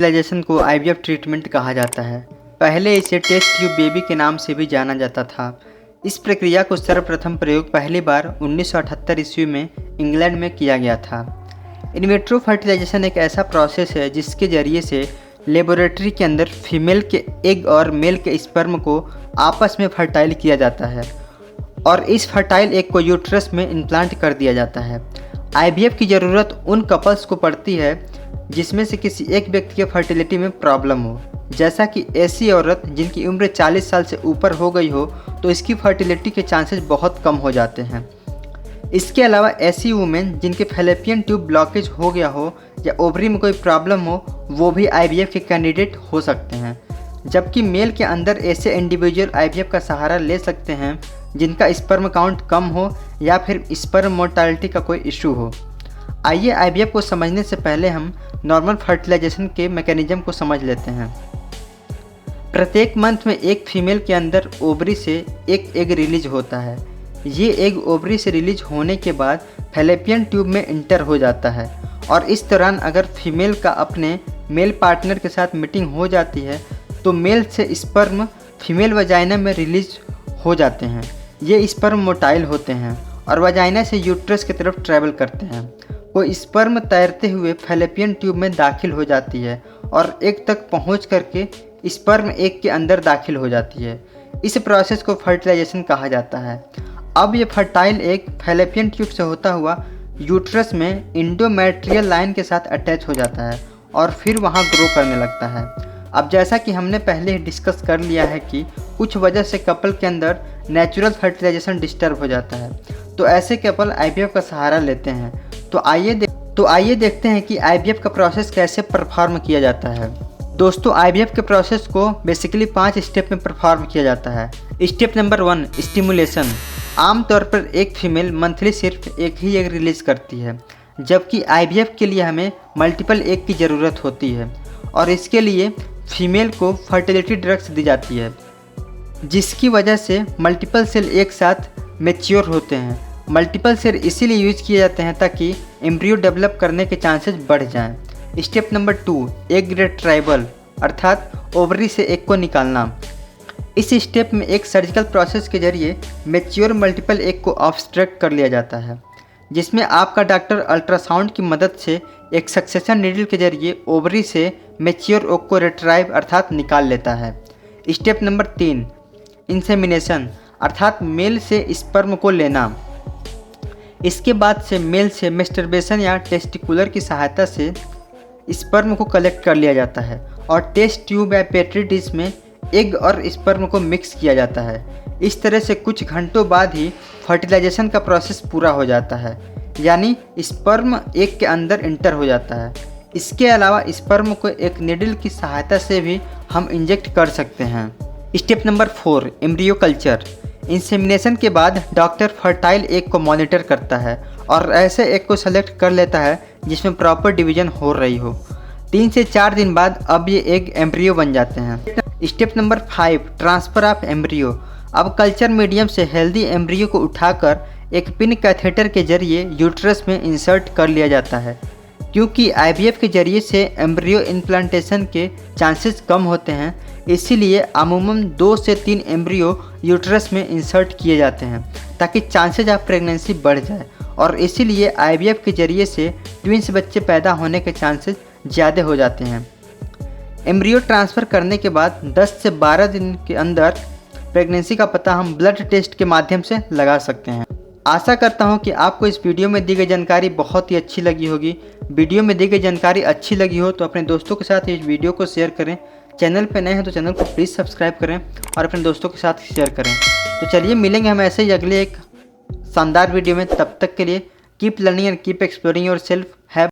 Fertilisation को IVF treatment कहा जाता है। पहले इसे टेस्ट ट्यूब बेबी के नाम से भी जाना जाता था। इस प्रक्रिया को सर्वप्रथम प्रयोग पहली बार 1978 ईस्वी में इंग्लैंड में किया गया था। इन विट्रो फर्टिलाइजेशन एक ऐसा प्रोसेस है जिसके जरिए से लेबोरेटरी के अंदर फीमेल के एग और मेल के स्पर्म को आपस में फर्टाइल किया जाता है और इस फर्टाइल एग को यूट्रस में इम्प्लांट कर दिया जाता है। आईवीएफ की ज़रूरत उन कपल्स को पड़ती है जिसमें से किसी एक व्यक्ति के फर्टिलिटी में प्रॉब्लम हो, जैसा कि ऐसी औरत जिनकी उम्र 40 साल से ऊपर हो गई हो तो इसकी फर्टिलिटी के चांसेस बहुत कम हो जाते हैं। इसके अलावा ऐसी वुमेन जिनके फैलोपियन ट्यूब ब्लॉकेज हो गया हो या ओवरी में कोई प्रॉब्लम हो वो भी आईवीएफ के कैंडिडेट हो सकते हैं, जबकि मेल के अंदर ऐसे इंडिविजुअल आईवीएफ का सहारा ले सकते हैं जिनका स्पर्म काउंट कम हो या फिर स्पर्म मोर्टालिटी का कोई इशू हो। आइए आईवीएफ को समझने से पहले हम नॉर्मल फर्टिलाइजेशन के मैकेनिज्म को समझ लेते हैं। प्रत्येक मंथ में एक फीमेल के अंदर ओवरी से एक एग रिलीज होता है। ये एग ओवरी से रिलीज होने के बाद फैलोपियन ट्यूब में इंटर हो जाता है और इस दौरान अगर फीमेल का अपने मेल पार्टनर के साथ मीटिंग हो जाती है तो मेल से स्पर्म फीमेल वजाइना में रिलीज हो जाते हैं। ये स्पर्म मोटाइल होते हैं और वजाइना से यूट्रस की तरफ ट्रैवल करते हैं। वो स्पर्म तैरते हुए फैलोपियन ट्यूब में दाखिल हो जाती है और एग तक पहुंच करके स्पर्म एग के अंदर दाखिल हो जाती है। इस प्रोसेस को फर्टिलाइजेशन कहा जाता है। अब ये फर्टाइल एग फैलोपियन ट्यूब से होता हुआ यूट्रस में इंडोमेट्रियल लाइन के साथ अटैच हो जाता है और फिर वहाँ ग्रो करने लगता है। अब जैसा कि हमने पहले ही डिस्कस कर लिया है कि कुछ वजह से कपल के अंदर नेचुरल फर्टिलाइजेशन डिस्टर्ब हो जाता है तो ऐसे कपल आईवीएफ का सहारा लेते हैं। तो आइए देखते हैं कि आईवीएफ का प्रोसेस कैसे परफॉर्म किया जाता है। दोस्तों, आईवीएफ के प्रोसेस को बेसिकली 5 स्टेप में परफॉर्म किया जाता है। Step number 1, stimulation. आमतौर पर एक फीमेल मंथली सिर्फ एक ही एग रिलीज करती है, जबकि आईवीएफ के लिए हमें मल्टीपल एग की ज़रूरत होती है और इसके लिए फीमेल को फर्टिलिटी ड्रग्स दी जाती है, जिसकी वजह से मल्टीपल सेल एक साथ मैच्योर होते हैं। मल्टीपल सेल इसीलिए यूज किए जाते हैं ताकि एम्ब्रियो डेवलप करने के चांसेस बढ़ जाएं। स्टेप नंबर 2, एग रिट्राइवल अर्थात ओवरी से एग को निकालना। इस स्टेप में एक सर्जिकल प्रोसेस के जरिए मैच्योर मल्टीपल एग को ऑब्स्ट्रैक्ट कर लिया जाता है, जिसमें आपका डॉक्टर अल्ट्रासाउंड की मदद से एक सक्सेशन नीडल के जरिए ओवरी से मैच्योर एग को रिट्राइव अर्थात निकाल लेता है। स्टेप नंबर 3, इंसेमिनेशन अर्थात मेल से स्पर्म को लेना। इसके बाद से मेल से मैस्टरबेशन या टेस्टिकुलर की सहायता से स्पर्म को कलेक्ट कर लिया जाता है और टेस्ट ट्यूब या पेट्री डिश में एग और स्पर्म को मिक्स किया जाता है। इस तरह से कुछ घंटों बाद ही फर्टिलाइजेशन का प्रोसेस पूरा हो जाता है, यानी स्पर्म एग के अंदर इंटर हो जाता है। इसके अलावा स्पर्म को एक निडल की सहायता से भी हम इंजेक्ट कर सकते हैं। Step number 4, embryo culture. Insemination के बाद डॉक्टर फर्टाइल एग को मॉनिटर करता है और ऐसे एग को सेलेक्ट कर लेता है जिसमें प्रॉपर डिवीजन हो रही हो। 3 से 4 दिन बाद अब ये एग एम्ब्रियो बन जाते हैं। Step number 5, transfer of embryo. अब कल्चर मीडियम से हेल्दी एम्ब्रियो को उठाकर एक पिन कैथेटर के जरिए यूट्रस में इंसर्ट कर लिया जाता है। क्योंकि आईवीएफ के जरिए से एम्ब्रियो इम्प्लांटेशन के चांसेस कम होते हैं, इसीलिए अमूमन 2 से 3 एम्ब्रियो यूट्रस में इंसर्ट किए जाते हैं ताकि चांसेस ऑफ प्रेगनेंसी बढ़ जाए और इसीलिए आईवीएफ के जरिए से ट्विंस बच्चे पैदा होने के चांसेस ज़्यादा हो जाते हैं। एम्ब्रियो ट्रांसफ़र करने के बाद 10 से 12 दिन के अंदर प्रेगनेंसी का पता हम ब्लड टेस्ट के माध्यम से लगा सकते हैं। आशा करता हूं कि आपको इस वीडियो में दी गई जानकारी बहुत ही अच्छी लगी होगी। वीडियो में दी गई जानकारी अच्छी लगी हो तो अपने दोस्तों के साथ इस वीडियो को शेयर करें। चैनल पर नए हैं तो चैनल को प्लीज़ सब्सक्राइब करें और अपने दोस्तों के साथ शेयर करें। तो चलिए मिलेंगे हम ऐसे ही अगले एक शानदार वीडियो में। तब तक के लिए keep learning and keep exploring your self. Have